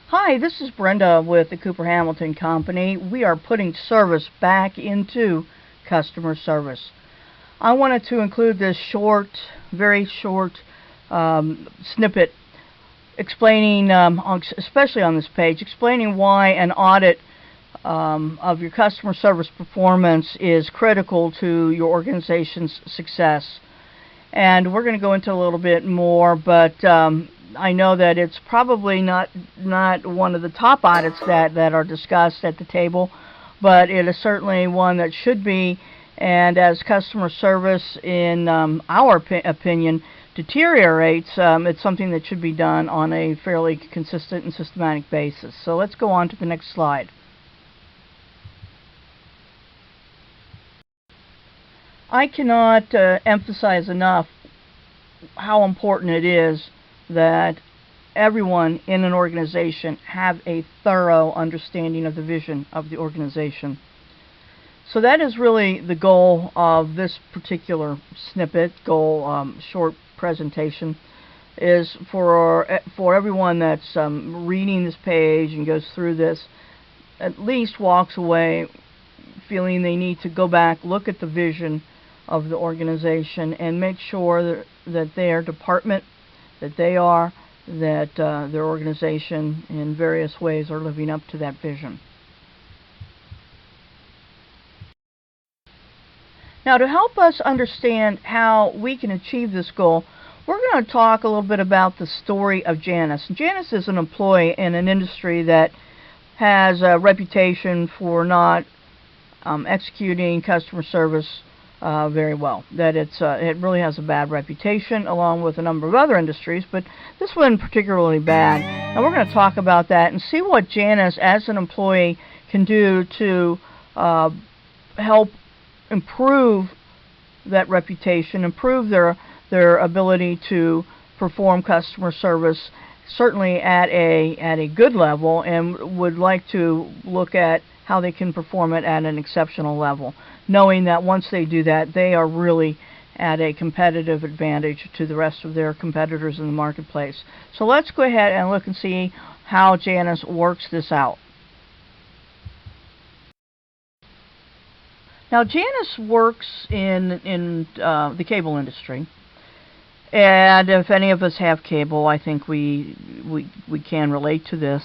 Hi, this is Brenda with the Cooper Hamilton Company. We are putting service back into customer service. I wanted to include this very short snippet explaining, especially on this page, explaining why an audit of your customer service performance is critical to your organization's success. And we're going to go into a little bit more, but I know that it's probably not one of the top audits that are discussed at the table, but it is certainly one that should be. And as customer service, in our opinion, deteriorates, it's something that should be done on a fairly consistent and systematic basis. So let's go on to the next slide. I cannot emphasize enough how important it is that everyone in an organization have a thorough understanding of the vision of the organization. So that is really the goal of this particular snippet, short presentation, is for everyone that's reading this page and goes through this, at least walks away feeling they need to go back, look at the vision of the organization, and make sure that their department, that their organization in various ways are living up to that vision. Now, to help us understand how we can achieve this goal, we're going to talk a little bit about the story of Janice. Janice is an employee in an industry that has a reputation for not executing customer service very well. That it really has a bad reputation, along with a number of other industries, but this one particularly bad. And we're going to talk about that and see what Janice, as an employee, can do to help improve that reputation, improve their ability to perform customer service, certainly at a good level, and would like to look at how they can perform it at an exceptional level, knowing that once they do that, they are really at a competitive advantage to the rest of their competitors in the marketplace. So let's go ahead and look and see how Janice works this out. Now, Janice works in the cable industry, and if any of us have cable, I think we can relate to this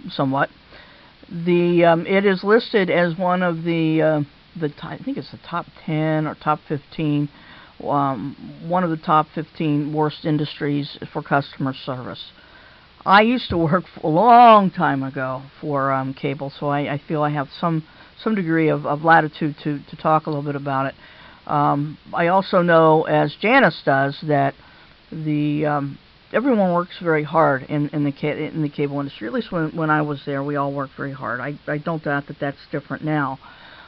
somewhat. It is listed as one of I think it's the top 10 or top 15, one of the top 15 worst industries for customer service. I used to work a long time ago for cable, so I feel I have some degree of latitude to talk a little bit about it. I also know, as Janice does, that everyone works very hard in the cable industry. At least when I was there, we all worked very hard. I don't doubt that that's different now,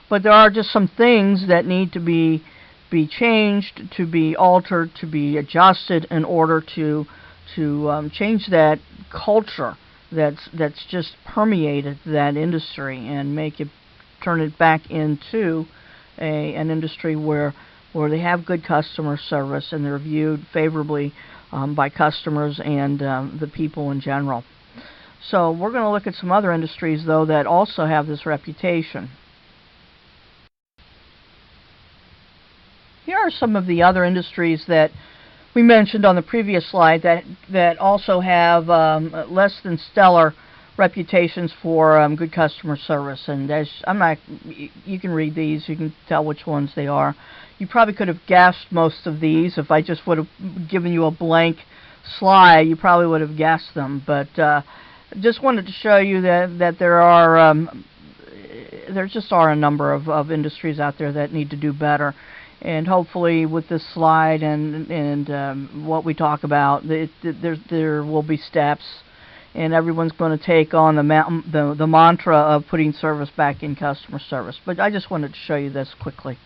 but there are just some things that need to be changed, to be altered, to be adjusted in order to change that culture that's just permeated that industry and turn it back into an industry where they have good customer service and they're viewed favorably by customers and the people in general. So we're going to look at some other industries, though, that also have this reputation. Here are some of the other industries that we mentioned on the previous slide that also have less than stellar reputations for good customer service. And you can read these, you can tell which ones they are. You probably could have guessed most of these. If I just would have given you a blank slide, you probably would have guessed them. But just wanted to show you that there just are a number of industries out there that need to do better. And hopefully, with this slide and what we talk about, there will be steps, and everyone's going to take on the mantra of putting service back in customer service. But I just wanted to show you this quickly.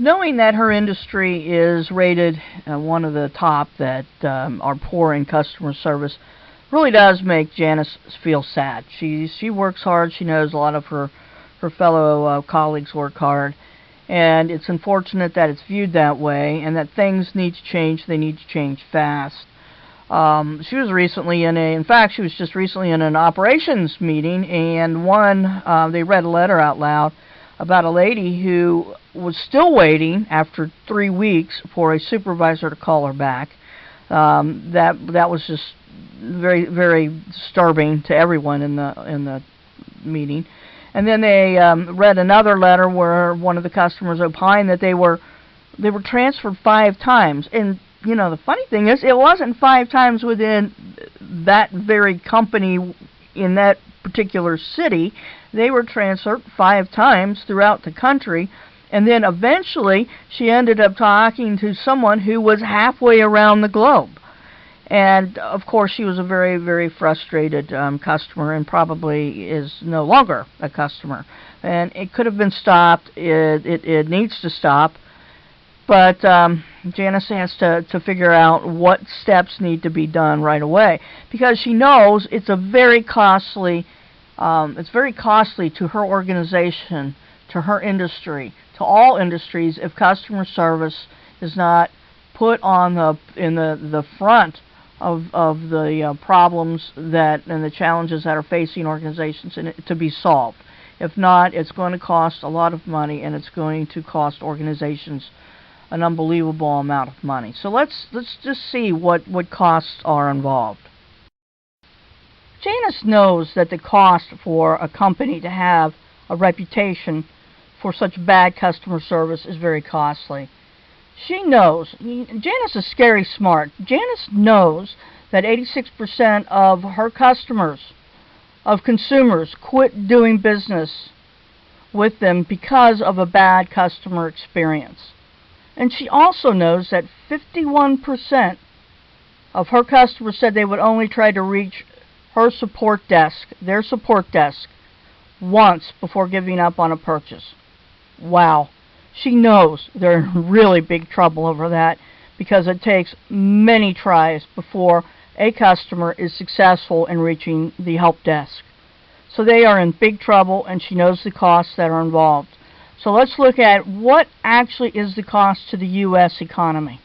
Knowing that her industry is rated one of the top that are poor in customer service really does make Janice feel sad. She works hard. She knows a lot of her fellow colleagues work hard, and it's unfortunate that it's viewed that way and that things need to change. They need to change fast. She was recently in fact, she was just recently in an operations meeting, and they read a letter out loud about a lady who was still waiting after 3 weeks for a supervisor to call her back. That was just very, very disturbing to everyone in the meeting. And then they read another letter where one of the customers opined that they were transferred 5 times. And you know, the funny thing is, it wasn't 5 times within that very company in that particular city. They were transferred 5 times throughout the country, and then eventually she ended up talking to someone who was halfway around the globe. And of course, she was a very, very frustrated customer, and probably is no longer a customer. And it could have been stopped. It needs to stop. But Janice has to figure out what steps need to be done right away, because she knows it's very costly to her organization, to her industry, to all industries, if customer service is not put on in the front of the problems and the challenges that are facing organizations to be solved. If not, it's going to cost a lot of money, and it's going to cost organizations an unbelievable amount of money. So let's just see what costs are involved. Janice knows that the cost for a company to have a reputation for such bad customer service is very costly. She knows. Janice is scary smart. Janice knows that 86% of her consumers, quit doing business with them because of a bad customer experience. And she also knows that 51% of her customers said they would only try to reach their support desk, once before giving up on a purchase. Wow. She knows they're in really big trouble over that, because it takes many tries before a customer is successful in reaching the help desk. So they are in big trouble, and she knows the costs that are involved. So let's look at what actually is the cost to the U.S. economy.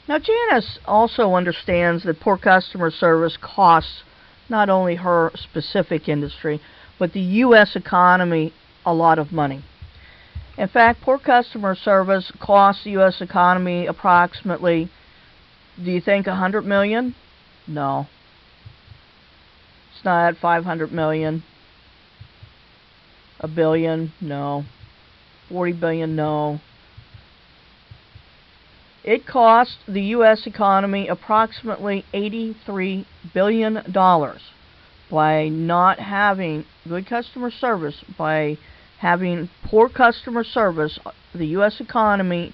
Now, Janice also understands that poor customer service costs not only her specific industry, but the U.S. economy a lot of money. In fact, poor customer service costs the U.S. economy approximately, do you think $100 million? No. It's not $500 million. $1 billion? No. $40 billion? No. It costs the U.S. economy approximately $83 billion by not having good customer service, by having poor customer service. The U.S. economy,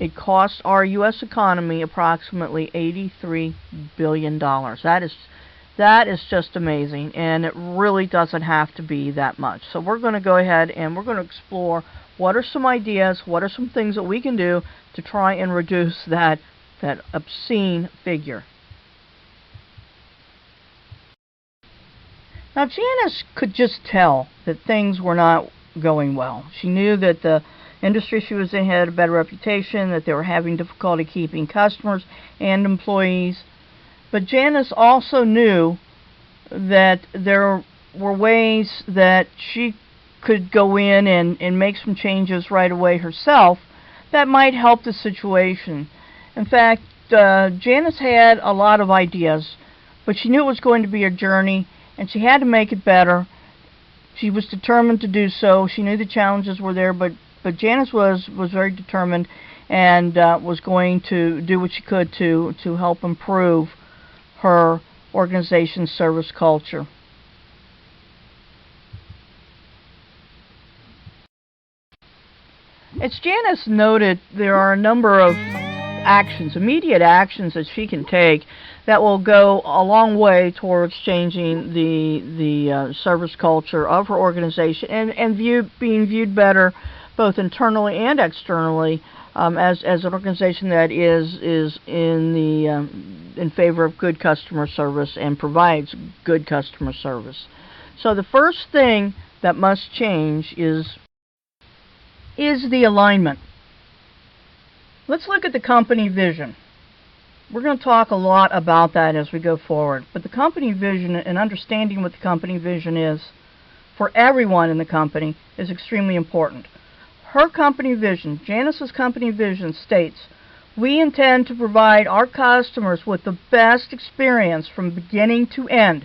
it costs our U.S. economy approximately $83 billion. That is just amazing, and it really doesn't have to be that much. So we're going to go ahead and we're going to explore what are some ideas, what are some things that we can do to try and reduce that obscene figure. Now, Janice could just tell that things were not going well. She knew that the industry she was in had a bad reputation, that they were having difficulty keeping customers and employees. But Janice also knew that there were ways that she could go in and make some changes right away herself that might help the situation. In fact, Janice had a lot of ideas, but she knew it was going to be a journey, and she had to make it better. She was determined to do so. She knew the challenges were there, but Janice was very determined, and was going to do what she could to help improve her organization's service culture. As Janice noted, there are a number of immediate actions that she can take that will go a long way towards changing the service culture of her organization and being viewed better both internally and externally as an organization that is in favor of good customer service and provides good customer service. So the first thing that must change is the alignment. Let's look at the company vision. We're going to talk a lot about that as we go forward. But the company vision and understanding what the company vision is for everyone in the company is extremely important. Her company vision, Janice's company vision, states, "We intend to provide our customers with the best experience from beginning to end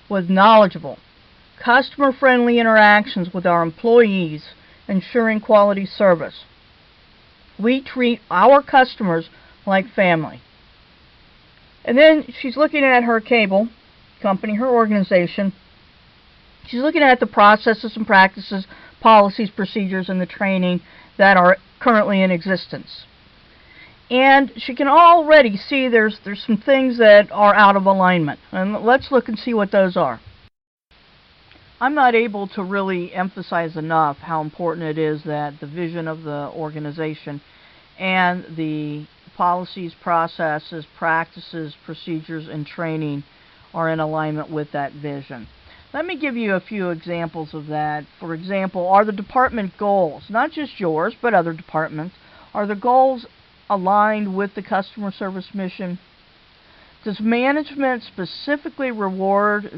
with knowledgeable, customer-friendly interactions with our employees, ensuring quality service. We treat our customers like family." And then she's looking at her cable company, her organization. She's looking at the processes and practices, policies, procedures, and the training that are currently in existence. And she can already see there's some things that are out of alignment. And let's look and see what those are. I'm not able to really emphasize enough how important it is that the vision of the organization and the policies, processes, practices, procedures, and training are in alignment with that vision. Let me give you a few examples of that. For example, are the department goals, not just yours, but other departments, are the goals aligned with the customer service mission? Does management specifically reward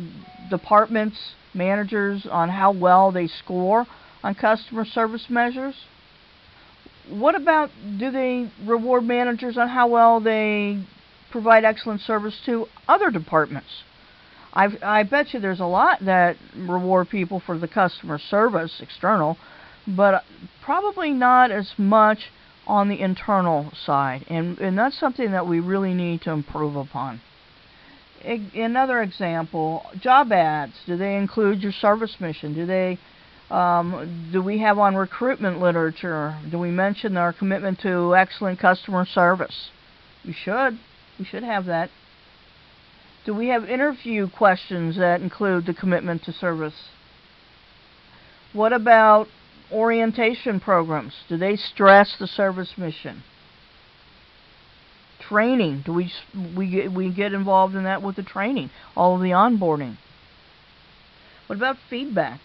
departments, managers on how well they score on customer service measures? What about, do they reward managers on how well they provide excellent service to other departments? I bet you there's a lot that reward people for the customer service, external, but probably not as much on the internal side. And that's something that we really need to improve upon. Another example, job ads. Do they include your service mission? Do we have on recruitment literature? Do we mention our commitment to excellent customer service? We should. We should have that. Do we have interview questions that include the commitment to service? What about orientation programs? Do they stress the service mission? Training. Do we get involved in that with the training? All of the onboarding. What about feedback?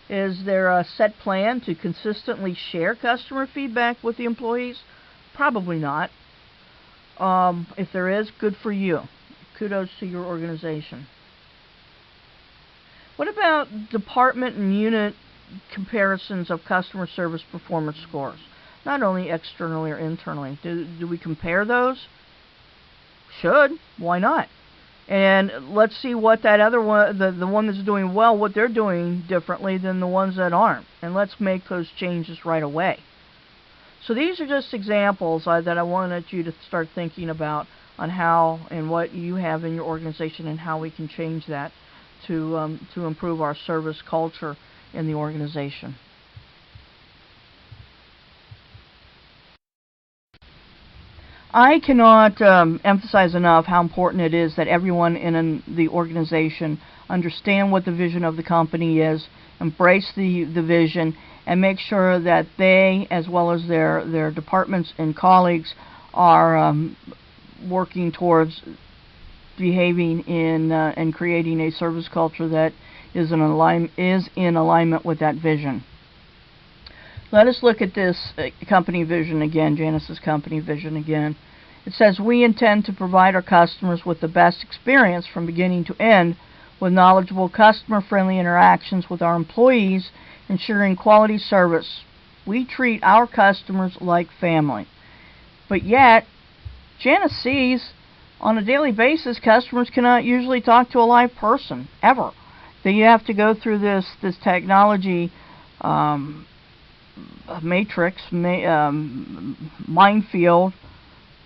Is there a set plan to consistently share customer feedback with the employees? Probably not. If there is, good for you. Kudos to your organization. What about department and unit comparisons of customer service performance scores? Not only externally or internally. Do we compare those? Should. Why not? And let's see what that other one, the one that's doing well, what they're doing differently than the ones that aren't. And let's make those changes right away. So these are just examples that I wanted you to start thinking about on how and what you have in your organization and how we can change that to improve our service culture in the organization. I cannot emphasize enough how important it is that everyone in the organization understand what the vision of the company is, embrace the vision, and make sure that they, as well as their departments and colleagues, are working towards behaving in and creating a service culture that is in alignment with that vision. Let us look at this company vision again, Janice's company vision again. It says, "We intend to provide our customers with the best experience from beginning to end with knowledgeable, customer-friendly interactions with our employees, ensuring quality service. We treat our customers like family." But yet, Janice sees on a daily basis customers cannot usually talk to a live person, ever. That you have to go through this technology matrix, minefield,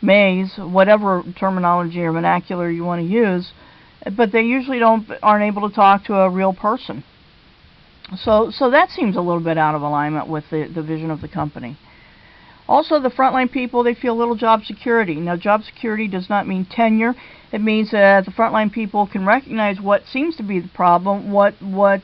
maze, whatever terminology or vernacular you want to use, but they usually aren't able to talk to a real person. So that seems a little bit out of alignment with the vision of the company. Also, the frontline people, they feel little job security. Now, job security does not mean tenure. It means that the frontline people can recognize what seems to be the problem, what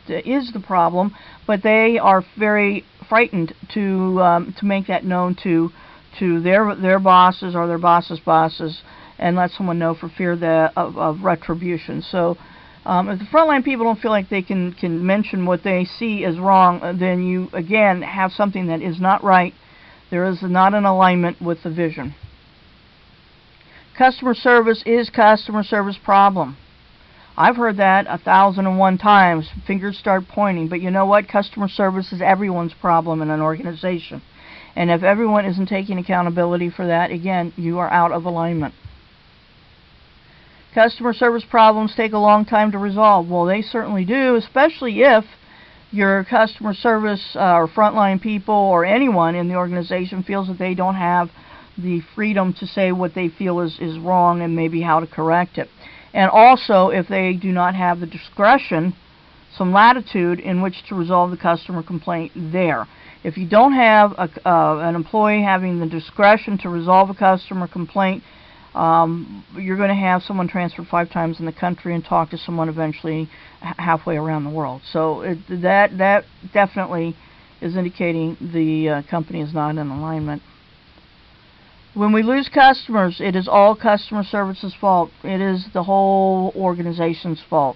is the problem, but they are very frightened to make that known to their bosses or their bosses' bosses, and let someone know for fear of retribution. So if the frontline people don't feel like they can mention what they see as wrong, then you again have something that is not right. There is not an alignment with the vision. Customer service is customer service problem. I've heard that 1,001 times. Fingers start pointing. But you know what? Customer service is everyone's problem in an organization. And if everyone isn't taking accountability for that, again, you are out of alignment. Customer service problems take a long time to resolve. Well, they certainly do, especially if your customer service or frontline people or anyone in the organization feels that they don't have the freedom to say what they feel is wrong and maybe how to correct it. And also if they do not have the discretion, some latitude in which to resolve the customer complaint there. If you don't have an employee having the discretion to resolve a customer complaint, you're going to have someone transferred 5 times in the country and talk to someone eventually halfway around the world. So that definitely is indicating the company is not in alignment. When we lose customers, it is all customer service's fault. It is the whole organization's fault.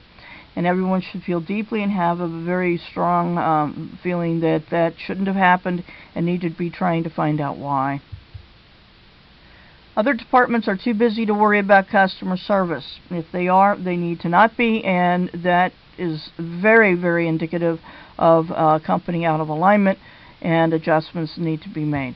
And everyone should feel deeply and have a very strong feeling that that shouldn't have happened and need to be trying to find out why. Other departments are too busy to worry about customer service. If they are, they need to not be, and that is very, very indicative of a company out of alignment, and adjustments need to be made.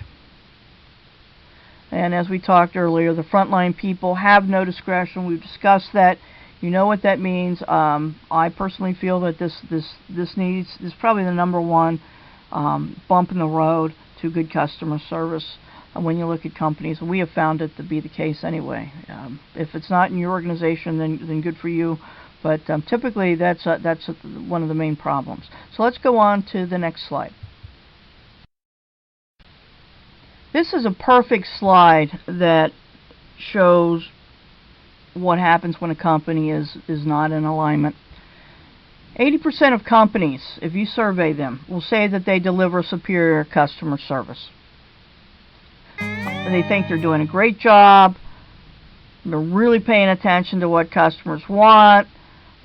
And as we talked earlier, the frontline people have no discretion. We've discussed that. You know what that means. I personally feel that this is probably the number one bump in the road to good customer service when you look at companies. We have found it to be the case anyway. If it's not in your organization, then good for you. But typically, that's one of the main problems. So let's go on to the next slide. This is a perfect slide that shows what happens when a company is not in alignment. 80% of companies, if you survey them, will say that they deliver superior customer service. They think they're doing a great job. They're really paying attention to what customers want.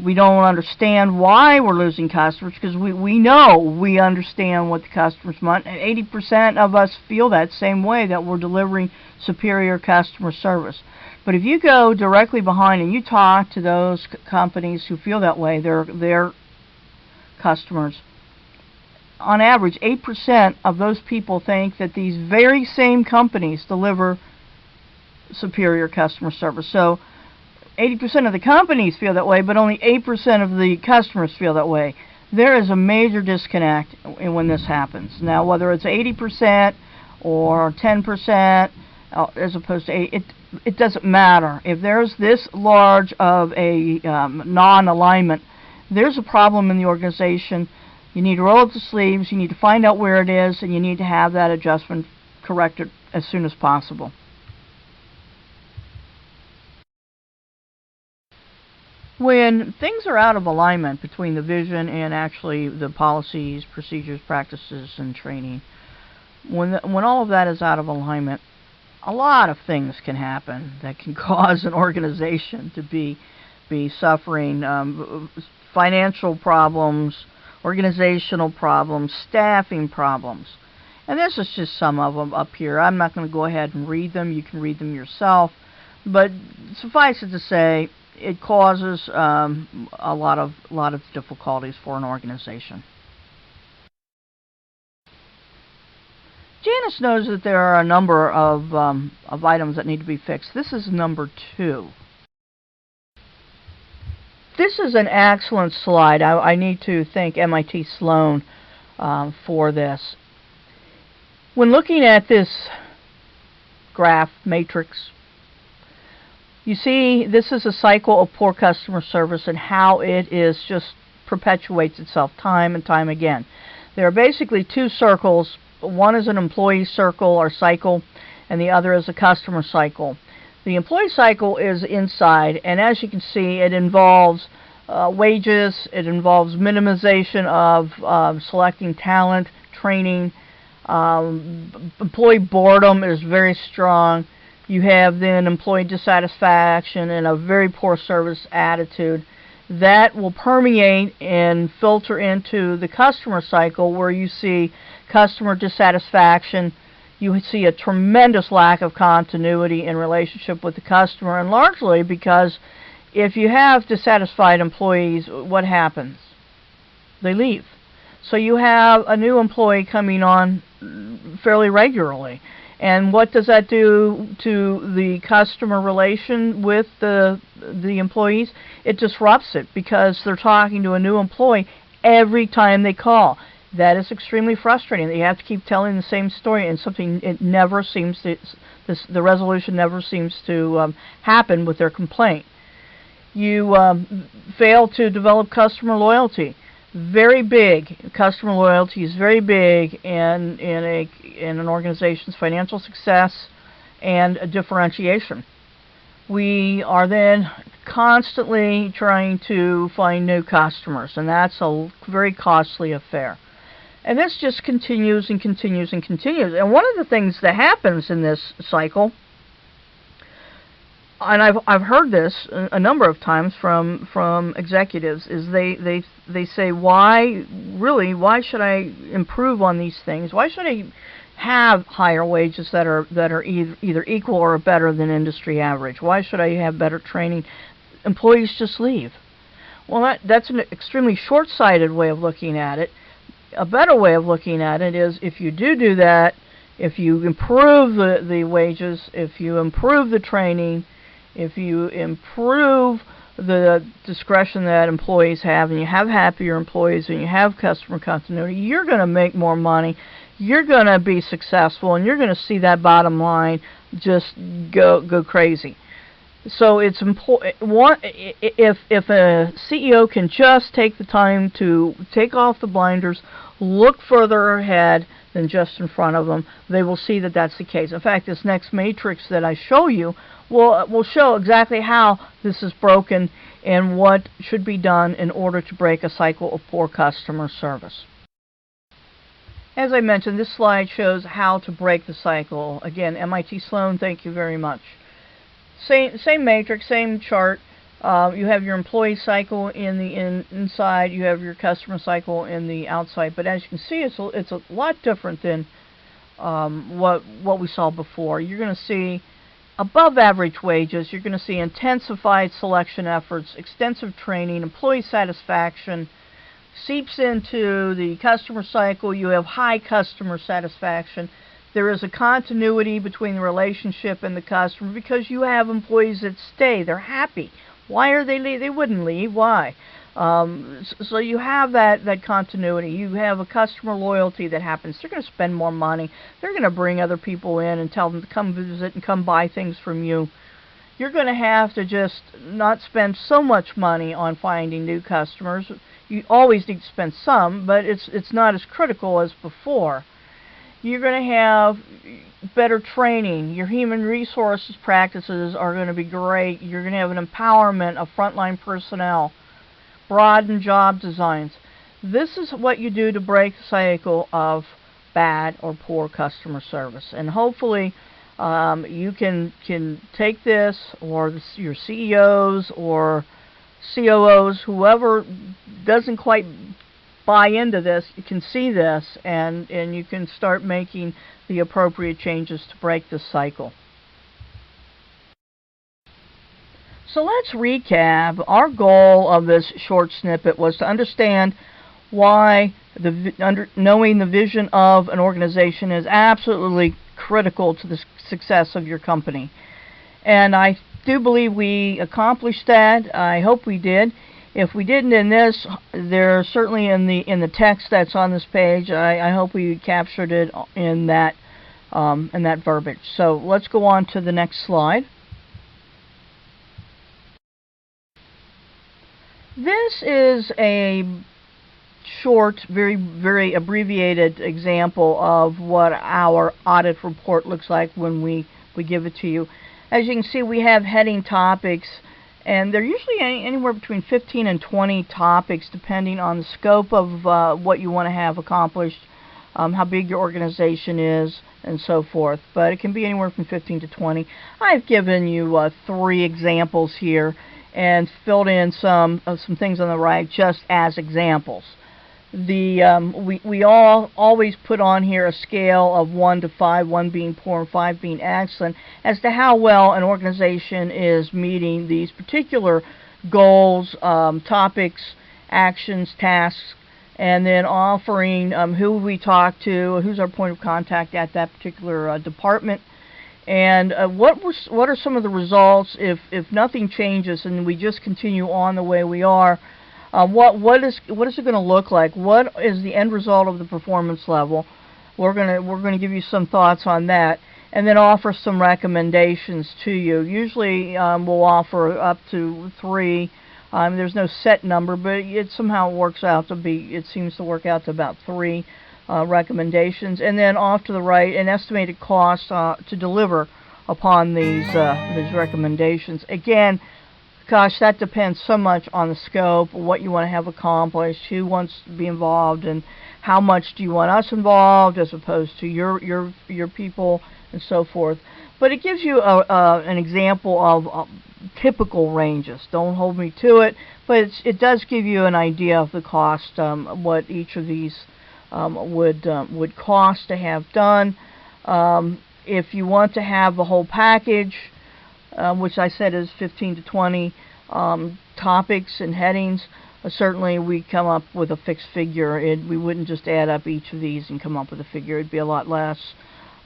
We don't understand why we're losing customers because we know we understand what the customers want. And 80% of us feel that same way, that we're delivering superior customer service. But if you go directly behind and you talk to those companies who feel that way, their customers, on average, 8% of those people think that these very same companies deliver superior customer service. So 80% of the companies feel that way, but only 8% of the customers feel that way. There is a major disconnect when this happens. Now, whether it's 80% or 10% as opposed to 8%, it doesn't matter. If there's this large of a non-alignment, there's a problem in the organization. You need to roll up the sleeves, you need to find out where it is, and you need to have that adjustment corrected as soon as possible. When things are out of alignment between the vision and actually the policies, procedures, practices, and training, when all of that is out of alignment, a lot of things can happen that can cause an organization to be suffering financial problems, organizational problems, staffing problems. And this is just some of them up here. I'm not going to go ahead and read them. You can read them yourself. But suffice it to say, it causes a lot of difficulties for an organization. Janice knows that there are a number of items that need to be fixed. This is number 2. This is an excellent slide. I need to thank MIT Sloan for this. When looking at this graph matrix, you see this is a cycle of poor customer service and how it is just perpetuates itself time and time again. There are basically 2 circles. One is an employee circle or cycle, and the other is a customer cycle. The employee cycle is inside, and as you can see, it involves wages, it involves minimization of selecting talent, training. Employee boredom is very strong. You have then employee dissatisfaction and a very poor service attitude. That will permeate and filter into the customer cycle, where you see customer dissatisfaction, You see a tremendous lack of continuity in relationship with the customer, and largely because if you have dissatisfied employees, what happens? They leave. So you have a new employee coming on fairly regularly. And what does that do to the customer relation with the employees? It disrupts it because they're talking to a new employee every time they call. That is extremely frustrating. You have to keep telling the same story, and the resolution never seems to happen with their complaint. You fail to develop customer loyalty. Very big. Customer loyalty is very big in an organization's financial success and differentiation. We are then constantly trying to find new customers, and that's a very costly affair. And this just continues and continues and continues. And one of the things that happens in this cycle, and I've heard this a number of times from executives, is they say, why should I improve on these things? Why should I have higher wages that are either equal or better than industry average? Why should I have better training? Employees just leave. Well, that's an extremely short-sighted way of looking at it. A better way of looking at it is, if you do that, if you improve the wages, if you improve the training, if you improve the discretion that employees have, and you have happier employees, and you have customer continuity, you're going to make more money, you're going to be successful, and you're going to see that bottom line just go crazy. So it's important. If a CEO can just take the time to take off the blinders, look further ahead than just in front of them, they will see that that's the case. In fact, this next matrix that I show you will show exactly how this is broken and what should be done in order to break a cycle of poor customer service. As I mentioned, this slide shows how to break the cycle. Again, MIT Sloan, thank you very much. Same matrix, same chart. You have your employee cycle in the inside. You have your customer cycle in the outside. But as you can see, it's a lot different than what we saw before. You're going to see above average wages. You're going to see intensified selection efforts, extensive training, employee satisfaction seeps into the customer cycle. You have high customer satisfaction. There is a continuity between the relationship and the customer because you have employees that stay. They're happy. Why are they leave? They wouldn't leave. Why? So you have that continuity. You have a customer loyalty that happens. They're going to spend more money. They're going to bring other people in and tell them to come visit and come buy things from you. You're going to have to just not spend so much money on finding new customers. You always need to spend some, but it's not as critical as before. You're going to have better training. Your human resources practices are going to be great. You're going to have an empowerment of frontline personnel, broaden job designs. This is what you do to break the cycle of bad or poor customer service. And hopefully you can take this, or your CEOs or COOs, whoever doesn't quite buy into this, you can see this, and you can start making the appropriate changes to break this cycle. So let's recap. Our goal of this short snippet was to understand why knowing the vision of an organization is absolutely critical to the success of your company. And I do believe we accomplished that. I hope we did. If we didn't in this, there's certainly in the text that's on this page. I hope we captured it in that verbiage. So let's go on to the next slide. This is a short, very, very abbreviated example of what our audit report looks like when we give it to you. As you can see, we have heading topics, and they're usually anywhere between 15 and 20 topics, depending on the scope of what you want to have accomplished, how big your organization is, and so forth. But it can be anywhere from 15 to 20. I've given you 3 examples here and filled in some things on the right just as examples. We all always put on here a scale of 1 to 5, 1 being poor and 5 being excellent, as to how well an organization is meeting these particular goals, topics, actions, tasks, and then offering who we talk to, who's our point of contact at that particular department, and what are some of the results if nothing changes and we just continue on the way we are. What is it going to look like? What is the end result of the performance level? We're gonna give you some thoughts on that, and then offer some recommendations to you. Usually we'll offer up to 3. There's no set number, but it somehow works out to be. It seems to work out to about 3 recommendations, and then off to the right, an estimated cost to deliver upon these recommendations. Again, gosh, that depends so much on the scope, what you want to have accomplished, who wants to be involved, and how much do you want us involved as opposed to your people and so forth. But it gives you an example of typical ranges. Don't hold me to it, but it does give you an idea of the cost, what each of these would cost to have done. If you want to have the whole package, which I said is 15 to 20 topics and headings, certainly we come up with a fixed figure. We wouldn't just add up each of these and come up with a figure. It'd be a lot less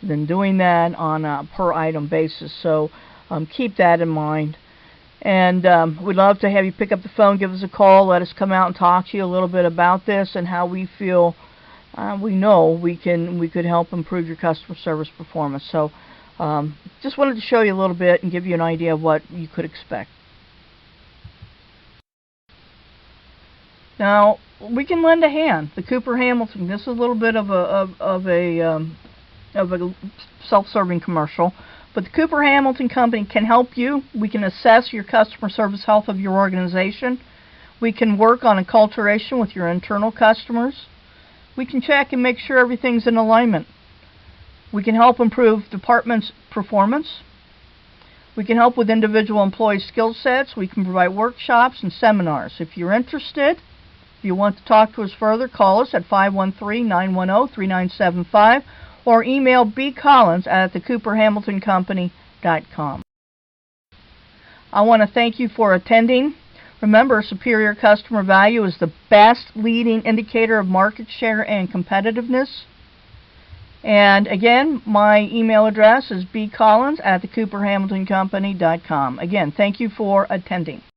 than doing that on a per item basis. So keep that in mind. And we'd love to have you pick up the phone, give us a call, let us come out and talk to you a little bit about this and how we feel we know we could help improve your customer service performance. So just wanted to show you a little bit and give you an idea of what you could expect. Now, we can lend a hand. The Cooper Hamilton. This is a little bit of a self-serving commercial, but the Cooper Hamilton Company can help you. We can assess your customer service health of your organization. We can work on acculturation with your internal customers. We can check and make sure everything's in alignment. We can help improve departments' performance. We can help with individual employee skill sets. We can provide workshops and seminars. If you're interested, if you want to talk to us further, call us at 513-910-3975 or email bcollins@thecooperhamiltoncompany.com. I want to thank you for attending. Remember, superior customer value is the best leading indicator of market share and competitiveness. And again, my email address is bcollins@thecooperhamiltoncompany.com. Again, thank you for attending.